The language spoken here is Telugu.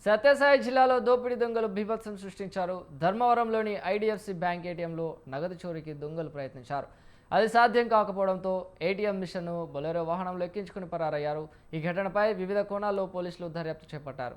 సత్యసాయి జిల్లాలో దోపిడీ దొంగలు బీభత్సం సృష్టించారు. ధర్మవరంలోని ఐడిఎఫ్సి బ్యాంక్ ఏటీఎంలో నగదు చోరీకి దొంగలు ప్రయత్నించారు. అది సాధ్యం కాకపోవడంతో ఏటీఎం మిషన్ను బొలెరో వాహనంలో ఎక్కించుకుని పరారయ్యారు. ఈ ఘటనపై వివిధ కోణాల్లో పోలీసులు దర్యాప్తు చేపట్టారు.